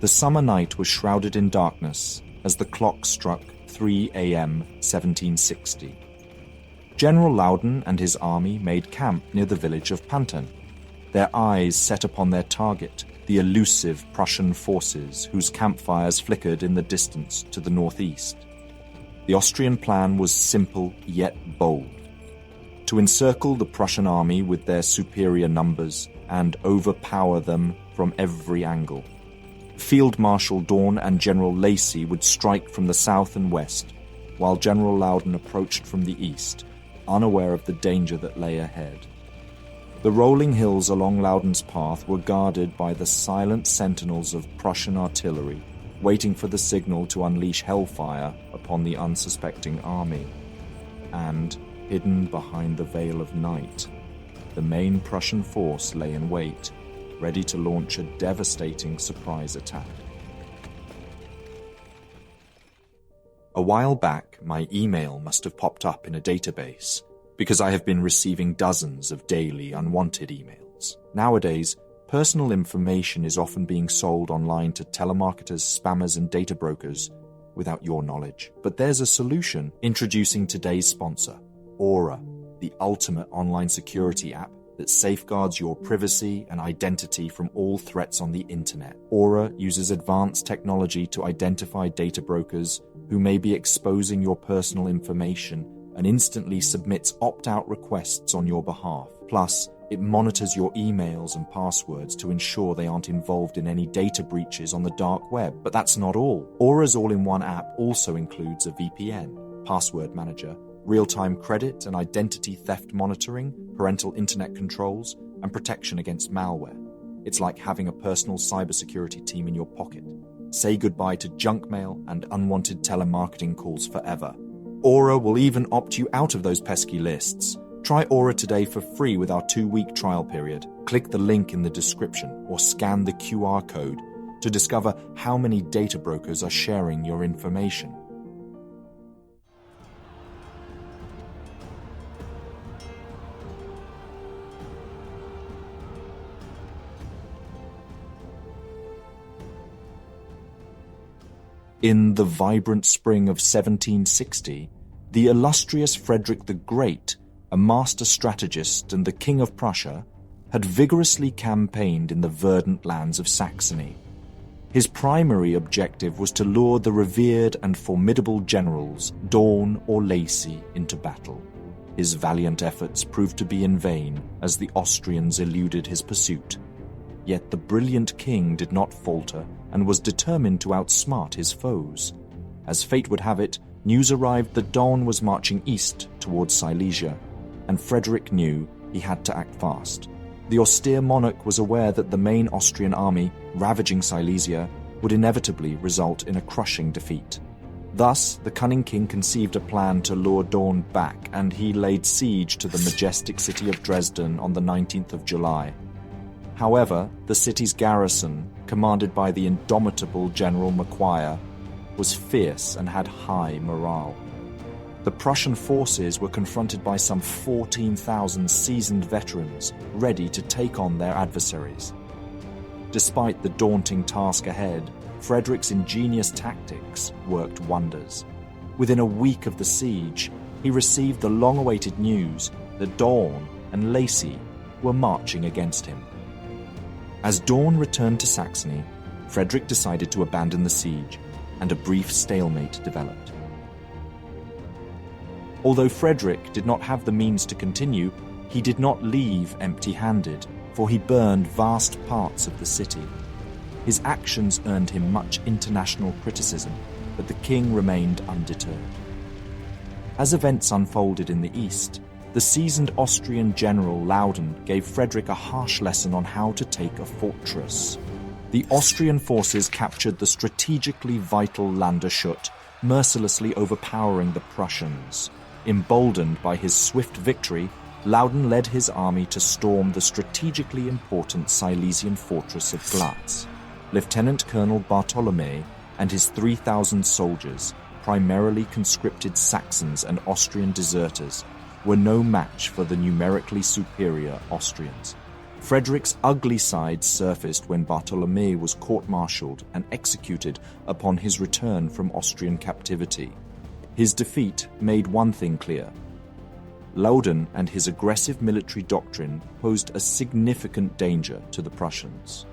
The summer night was shrouded in darkness as the clock struck 3 a.m. 1760. General Laudon and his army made camp near the village of Pantin, their eyes set upon their target, the elusive Prussian forces whose campfires flickered in the distance to the northeast. The Austrian plan was simple yet bold: to encircle the Prussian army with their superior numbers and overpower them from every angle. Field Marshal Daun and General Lacy would strike from the south and west, while General Laudon approached from the east, unaware of the danger that lay ahead. The rolling hills along Laudon's path were guarded by the silent sentinels of Prussian artillery, waiting for the signal to unleash hellfire upon the unsuspecting army. And, hidden behind the veil of night, the main Prussian force lay in wait, ready to launch a devastating surprise attack. A while back, my email must have popped up in a database, because I have been receiving dozens of daily unwanted emails. Nowadays, personal information is often being sold online to telemarketers, spammers, and data brokers without your knowledge. But there's a solution. Introducing today's sponsor, Aura, the ultimate online security app that safeguards your privacy and identity from all threats on the internet. Aura uses advanced technology to identify data brokers who may be exposing your personal information and instantly submits opt-out requests on your behalf. Plus, it monitors your emails and passwords to ensure they aren't involved in any data breaches on the dark web. But that's not all. Aura's all-in-one app also includes a VPN, password manager, real-time credit and identity theft monitoring, parental internet controls, and protection against malware. It's like having a personal cybersecurity team in your pocket. Say goodbye to junk mail and unwanted telemarketing calls forever. Aura will even opt you out of those pesky lists. Try Aura today for free with our 2-week trial period. Click the link in the description or scan the QR code to discover how many data brokers are sharing your information. In the vibrant spring of 1760, the illustrious Frederick the Great, a master strategist and the King of Prussia, had vigorously campaigned in the verdant lands of Saxony. His primary objective was to lure the revered and formidable generals Daun or Lacy into battle. His valiant efforts proved to be in vain as the Austrians eluded his pursuit. Yet the brilliant king did not falter and was determined to outsmart his foes. As fate would have it, news arrived that Daun was marching east towards Silesia, and Frederick knew he had to act fast. The austere monarch was aware that the main Austrian army, ravaging Silesia, would inevitably result in a crushing defeat. Thus, the cunning king conceived a plan to lure Daun back, and he laid siege to the majestic city of Dresden on the 19th of July. However, the city's garrison, commanded by the indomitable General Macquire, was fierce and had high morale. The Prussian forces were confronted by some 14,000 seasoned veterans ready to take on their adversaries. Despite the daunting task ahead, Frederick's ingenious tactics worked wonders. Within a week of the siege, he received the long-awaited news that Daun and Lacy were marching against him. As Daun returned to Saxony, Frederick decided to abandon the siege, and a brief stalemate developed. Although Frederick did not have the means to continue, he did not leave empty-handed, for he burned vast parts of the city. His actions earned him much international criticism, but the king remained undeterred. As events unfolded in the east, the seasoned Austrian general Laudon gave Frederick a harsh lesson on how to take a fortress. The Austrian forces captured the strategically vital Landeshut, mercilessly overpowering the Prussians. Emboldened by his swift victory, Laudon led his army to storm the strategically important Silesian fortress of Glatz. Lieutenant Colonel Bartolome and his 3,000 soldiers, primarily conscripted Saxons and Austrian deserters, were no match for the numerically superior Austrians. Frederick's ugly side surfaced when Bartholomew was court-martialed and executed upon his return from Austrian captivity. His defeat made one thing clear. Laudon and his aggressive military doctrine posed a significant danger to the Prussians.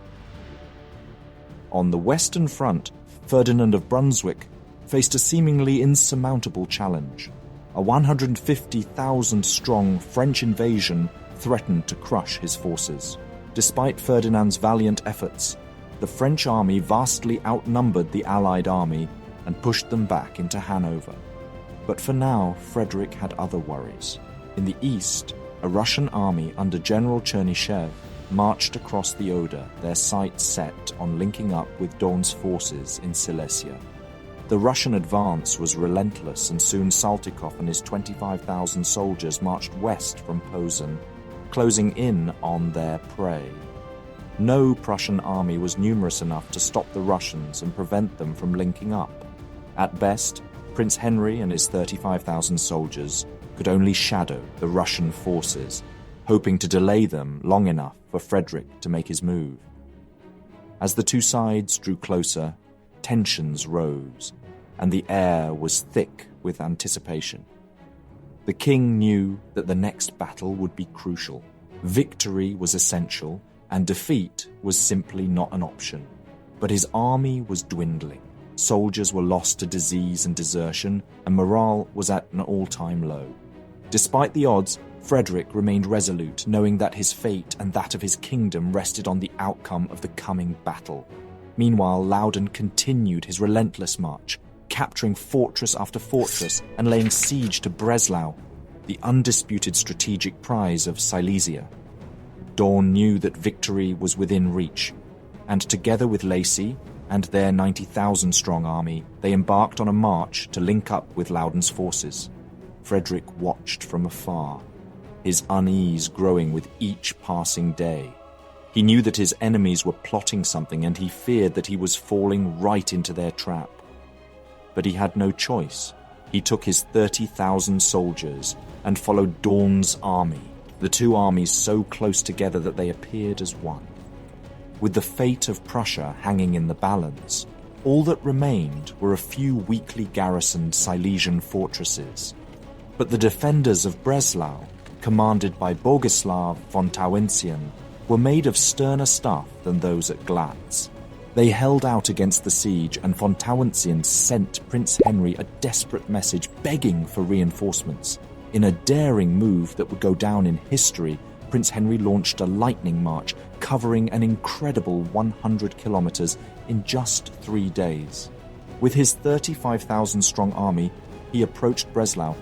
On the Western Front, Ferdinand of Brunswick faced a seemingly insurmountable challenge. A 150,000-strong French invasion threatened to crush his forces. Despite Ferdinand's valiant efforts, the French army vastly outnumbered the Allied army and pushed them back into Hanover. But for now, Frederick had other worries. In the east, a Russian army under General Chernyshev marched across the Oder, their sights set on linking up with Daun's forces in Silesia. The Russian advance was relentless, and soon Saltykov and his 25,000 soldiers marched west from Posen, closing in on their prey. No Prussian army was numerous enough to stop the Russians and prevent them from linking up. At best, Prince Henry and his 35,000 soldiers could only shadow the Russian forces, hoping to delay them long enough for Frederick to make his move. As the two sides drew closer, tensions rose, and the air was thick with anticipation. The king knew that the next battle would be crucial. Victory was essential, and defeat was simply not an option. But his army was dwindling. Soldiers were lost to disease and desertion, and morale was at an all-time low. Despite the odds, Frederick remained resolute, knowing that his fate and that of his kingdom rested on the outcome of the coming battle. Meanwhile, Laudon continued his relentless march, capturing fortress after fortress and laying siege to Breslau, the undisputed strategic prize of Silesia. Daun knew that victory was within reach, and together with Lacy and their 90,000-strong army, they embarked on a march to link up with Laudon's forces. Frederick watched from afar, his unease growing with each passing day. He knew that his enemies were plotting something, and he feared that he was falling right into their trap. But he had no choice. He took his 30,000 soldiers and followed Daun's army, the two armies so close together that they appeared as one. With the fate of Prussia hanging in the balance, all that remained were a few weakly garrisoned Silesian fortresses. But the defenders of Breslau, commanded by Bogislav von Tauentzian, were made of sterner stuff than those at Glatz. They held out against the siege, and von Tauentzian sent Prince Henry a desperate message begging for reinforcements. In a daring move that would go down in history, Prince Henry launched a lightning march covering an incredible 100 kilometers in just 3 days. With his 35,000-strong army, he approached Breslau,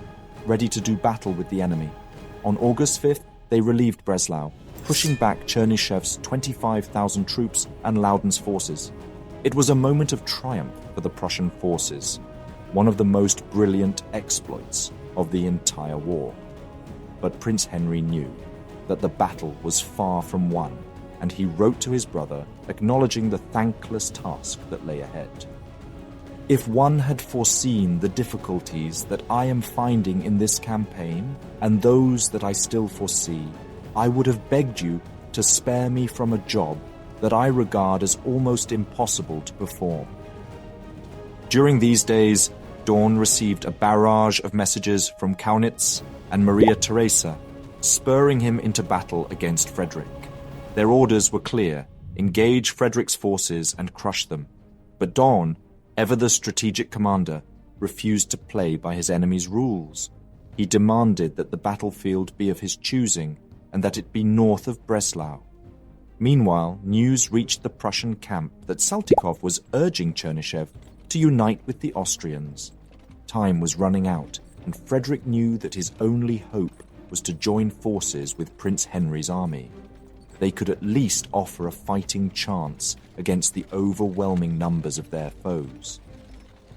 ready to do battle with the enemy. On August 5th, they relieved Breslau, pushing back Chernyshev's 25,000 troops and Laudon's forces. It was a moment of triumph for the Prussian forces, one of the most brilliant exploits of the entire war. But Prince Henry knew that the battle was far from won, and he wrote to his brother acknowledging the thankless task that lay ahead. If one had foreseen the difficulties that I am finding in this campaign, and those that I still foresee, I would have begged you to spare me from a job that I regard as almost impossible to perform. During these days, Daun received a barrage of messages from Kaunitz and Maria Theresa, spurring him into battle against Frederick. Their orders were clear: engage Frederick's forces and crush them. But Daun, ever the strategic commander, refused to play by his enemy's rules. He demanded that the battlefield be of his choosing, and that it be north of Breslau. Meanwhile, news reached the Prussian camp that Saltykov was urging Chernyshев to unite with the Austrians. Time was running out, and Frederick knew that his only hope was to join forces with Prince Henry's army. They could at least offer a fighting chance against the overwhelming numbers of their foes.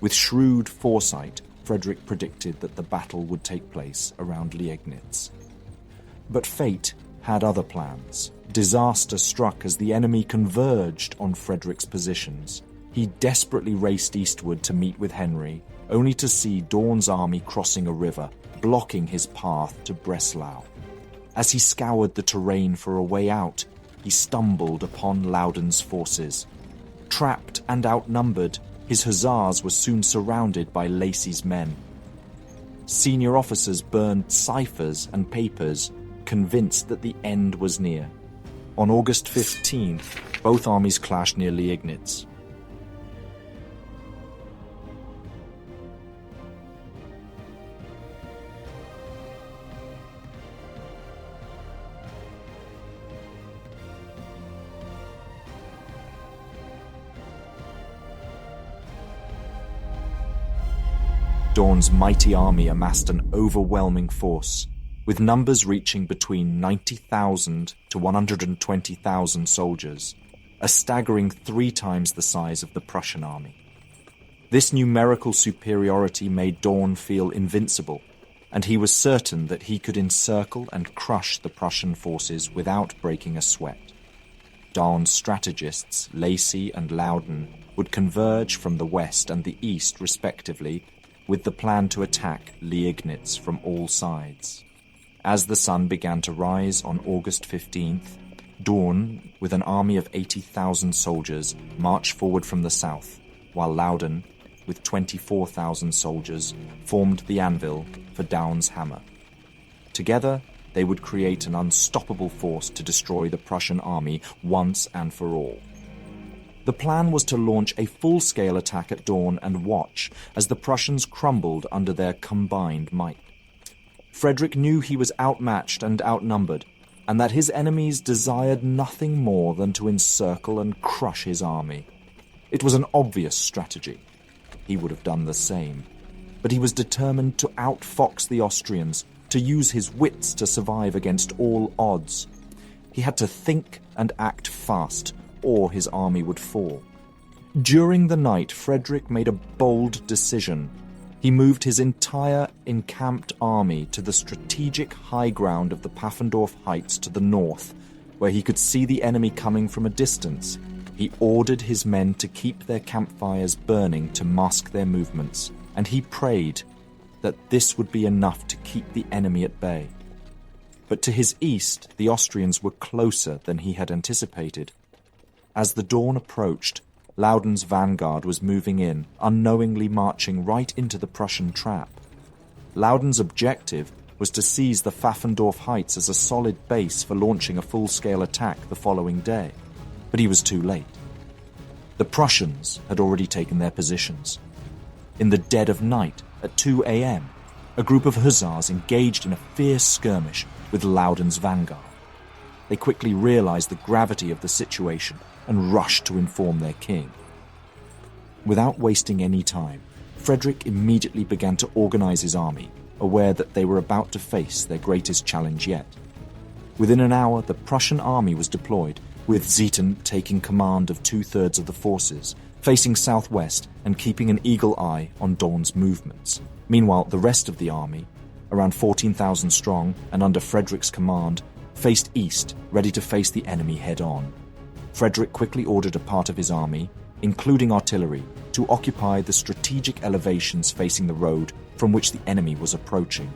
With shrewd foresight, Frederick predicted that the battle would take place around Liegnitz. But fate had other plans. Disaster struck as the enemy converged on Frederick's positions. He desperately raced eastward to meet with Henry, only to see Daun's army crossing a river, blocking his path to Breslau. As he scoured the terrain for a way out, he stumbled upon Laudon's forces. Trapped and outnumbered, his hussars were soon surrounded by Lacy's men. Senior officers burned ciphers and papers, convinced that the end was near. On August 15th, both armies clashed near Liegnitz. Daun's mighty army amassed an overwhelming force, with numbers reaching between 90,000 to 120,000 soldiers, a staggering 3 times the size of the Prussian army. This numerical superiority made Daun feel invincible, and he was certain that he could encircle and crush the Prussian forces without breaking a sweat. Daun's strategists, Lacy and Laudon, would converge from the west and the east respectively, with the plan to attack Liegnitz from all sides. As the sun began to rise on August 15th, Daun, with an army of 80,000 soldiers, marched forward from the south, while Laudon, with 24,000 soldiers, formed the anvil for Daun's hammer. Together, they would create an unstoppable force to destroy the Prussian army once and for all. The plan was to launch a full-scale attack at dawn and watch as the Prussians crumbled under their combined might. Frederick knew he was outmatched and outnumbered, and that his enemies desired nothing more than to encircle and crush his army. It was an obvious strategy. He would have done the same. But he was determined to outfox the Austrians, to use his wits to survive against all odds. He had to think and act fast, or his army would fall. During the night, Frederick made a bold decision. He moved his entire encamped army to the strategic high ground of the Pfaffendorf Heights to the north, where he could see the enemy coming from a distance. He ordered his men to keep their campfires burning to mask their movements, and he prayed that this would be enough to keep the enemy at bay. But to his east, the Austrians were closer than he had anticipated. As the dawn approached, Laudon's vanguard was moving in, unknowingly marching right into the Prussian trap. Laudon's objective was to seize the Pfaffendorf Heights as a solid base for launching a full-scale attack the following day, but he was too late. The Prussians had already taken their positions. In the dead of night, at 2 a.m., a group of hussars engaged in a fierce skirmish with Laudon's vanguard. They quickly realized the gravity of the situation and rushed to inform their king. Without wasting any time, Frederick immediately began to organize his army, aware that they were about to face their greatest challenge yet. Within an hour, the Prussian army was deployed, with Zieten taking command of 2/3 of the forces, facing southwest and keeping an eagle eye on Daun's movements. Meanwhile, the rest of the army, around 14,000 strong and under Frederick's command, faced east, ready to face the enemy head-on. Frederick quickly ordered a part of his army, including artillery, to occupy the strategic elevations facing the road from which the enemy was approaching.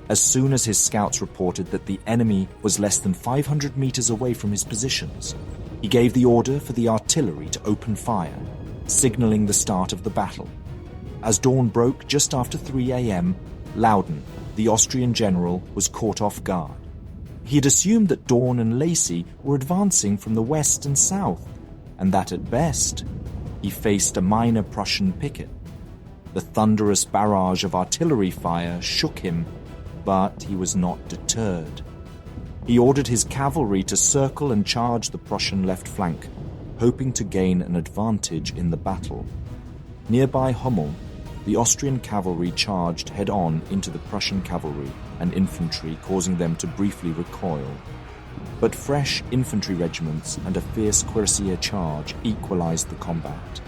As soon as his scouts reported that the enemy was less than 500 meters away from his positions, he gave the order for the artillery to open fire, signaling the start of the battle. As dawn broke just after 3 a.m., Laudon, the Austrian general, was caught off guard. He had assumed that Daun and Lacy were advancing from the west and south, and that at best he faced a minor Prussian picket. The thunderous barrage of artillery fire shook him, but he was not deterred. He ordered his cavalry to circle and charge the Prussian left flank, hoping to gain an advantage in the battle. Nearby Hummel, the Austrian cavalry charged head-on into the Prussian cavalry and infantry, causing them to briefly recoil. But fresh infantry regiments and a fierce cuirassier charge equalized the combat,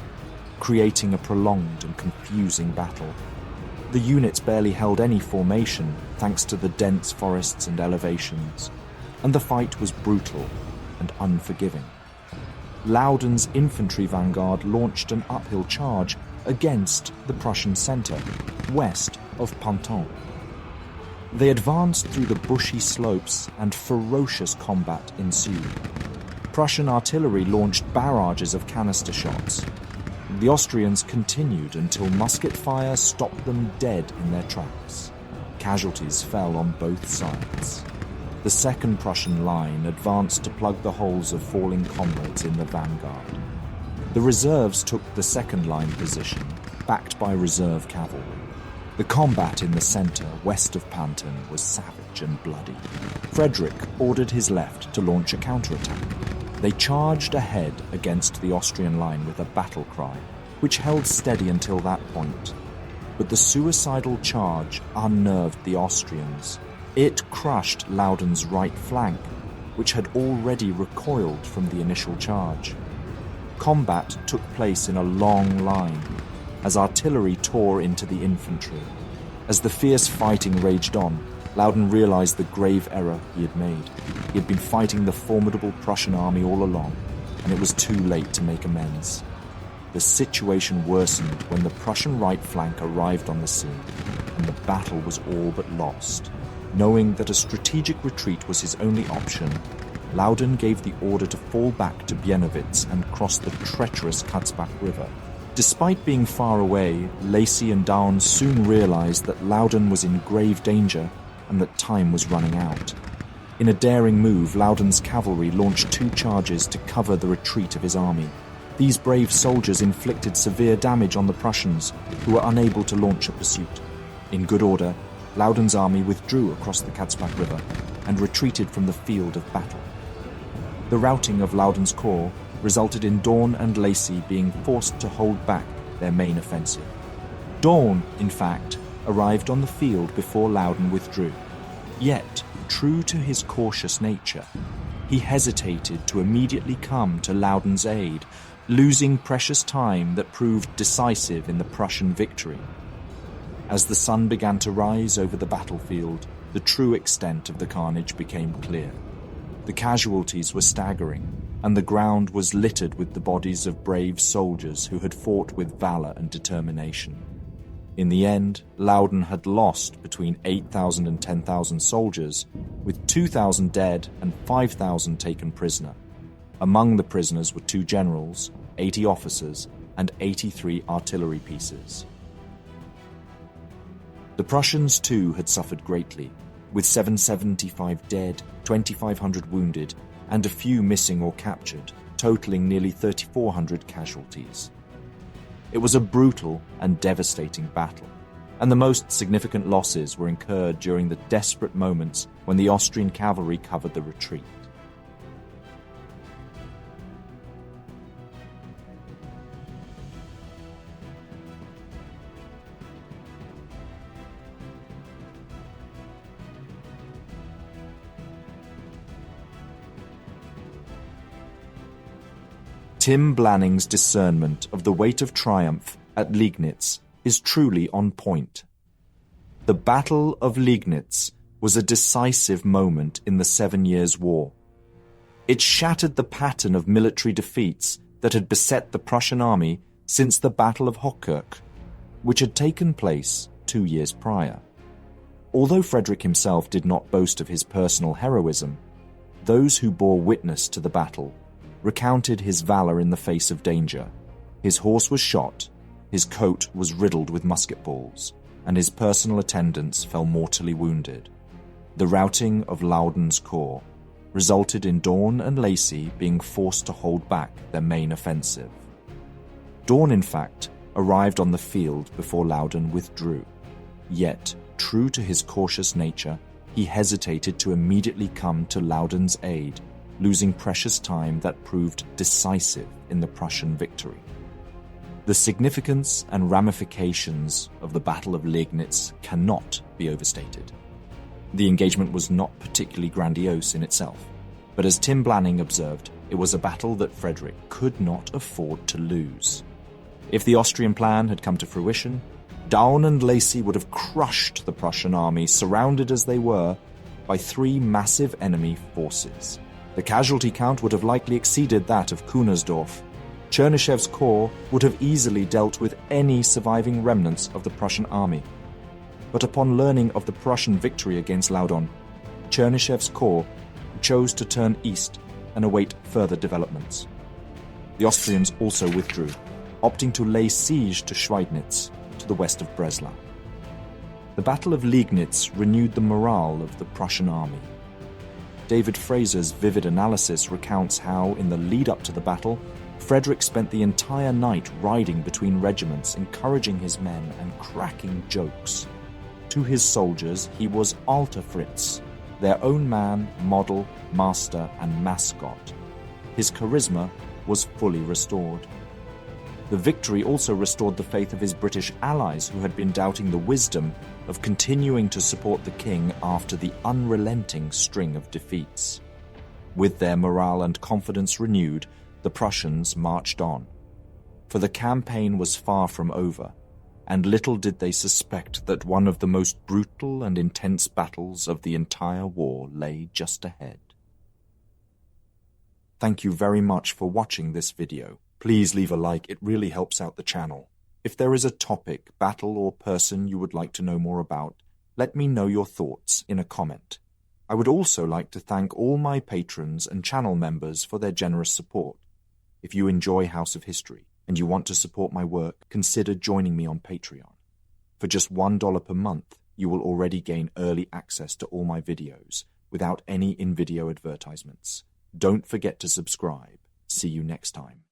creating a prolonged and confusing battle. The units barely held any formation thanks to the dense forests and elevations, and the fight was brutal and unforgiving. Laudon's infantry vanguard launched an uphill charge against the Prussian centre, west of Pantin. They advanced through the bushy slopes and ferocious combat ensued. Prussian artillery launched barrages of canister shots. The Austrians continued until musket fire stopped them dead in their tracks. Casualties fell on both sides. The second Prussian line advanced to plug the holes of falling comrades in the vanguard. The reserves took the second line position, backed by reserve cavalry. The combat in the centre, west of Panton, was savage and bloody. Frederick ordered his left to launch a counterattack. They charged ahead against the Austrian line with a battle cry, which held steady until that point. But the suicidal charge unnerved the Austrians. It crushed Laudon's right flank, which had already recoiled from the initial charge. Combat took place in a long line, as artillery tore into the infantry. As the fierce fighting raged on, Laudon realized the grave error he had made. He had been fighting the formidable Prussian army all along, and it was too late to make amends. The situation worsened when the Prussian right flank arrived on the scene, and the battle was all but lost. Knowing that a strategic retreat was his only option, Laudon gave the order to fall back to Bienowitz and cross the treacherous Katzbach River. Despite being far away, Lacy and Daun soon realized that Laudon was in grave danger and that time was running out. In a daring move, Laudon's cavalry launched 2 charges to cover the retreat of his army. These brave soldiers inflicted severe damage on the Prussians, who were unable to launch a pursuit. In good order, Laudon's army withdrew across the Katzbach River and retreated from the field of battle. The routing of Laudon's corps resulted in Daun and Lacy being forced to hold back their main offensive. Daun, in fact, arrived on the field before Laudon withdrew. Yet, true to his cautious nature, he hesitated to immediately come to Laudon's aid, losing precious time that proved decisive in the Prussian victory. As the sun began to rise over the battlefield, the true extent of the carnage became clear. The casualties were staggering, and the ground was littered with the bodies of brave soldiers who had fought with valor and determination. In the end, Laudon had lost between 8,000 and 10,000 soldiers, with 2,000 dead and 5,000 taken prisoner. Among the prisoners were 2 generals, 80 officers, and 83 artillery pieces. The Prussians too had suffered greatly, with 775 dead, 2,500 wounded, and a few missing or captured, totaling nearly 3,400 casualties. It was a brutal and devastating battle, and the most significant losses were incurred during the desperate moments when the Austrian cavalry covered the retreat. Tim Blanning's discernment of the weight of triumph at Liegnitz is truly on point. The Battle of Liegnitz was a decisive moment in the 7 Years' War. It shattered the pattern of military defeats that had beset the Prussian army since the Battle of Hochkirch, which had taken place 2 years prior. Although Frederick himself did not boast of his personal heroism, those who bore witness to the battle recounted his valor in the face of danger. His horse was shot, his coat was riddled with musket balls, and his personal attendants fell mortally wounded. The routing of Laudon's corps resulted in Daun and Lacy being forced to hold back their main offensive. Daun, in fact, arrived on the field before Laudon withdrew. Yet, true to his cautious nature, he hesitated to immediately come to Laudon's aid, losing precious time that proved decisive in the Prussian victory. The significance and ramifications of the Battle of Liegnitz cannot be overstated. The engagement was not particularly grandiose in itself, but as Tim Blanning observed, it was a battle that Frederick could not afford to lose. If the Austrian plan had come to fruition, Daun and Lacy would have crushed the Prussian army, surrounded as they were by 3 massive enemy forces. The casualty count would have likely exceeded that of Kunersdorf. Chernyshev's corps would have easily dealt with any surviving remnants of the Prussian army. But upon learning of the Prussian victory against Laudon, Chernyshev's corps chose to turn east and await further developments. The Austrians also withdrew, opting to lay siege to Schweidnitz, to the west of Breslau. The Battle of Liegnitz renewed the morale of the Prussian army. David Fraser's vivid analysis recounts how, in the lead-up to the battle, Frederick spent the entire night riding between regiments, encouraging his men and cracking jokes. To his soldiers, he was Alter Fritz, their own man, model, master, and mascot. His charisma was fully restored. The victory also restored the faith of his British allies, who had been doubting the wisdom of continuing to support the king after the unrelenting string of defeats. With their morale and confidence renewed, the Prussians marched on. For the campaign was far from over, and little did they suspect that one of the most brutal and intense battles of the entire war lay just ahead. Thank you very much for watching this video. Please leave a like, it really helps out the channel. If there is a topic, battle, or person you would like to know more about, let me know your thoughts in a comment. I would also like to thank all my patrons and channel members for their generous support. If you enjoy House of History and you want to support my work, consider joining me on Patreon. For just $1 per month, you will already gain early access to all my videos without any in-video advertisements. Don't forget to subscribe. See you next time.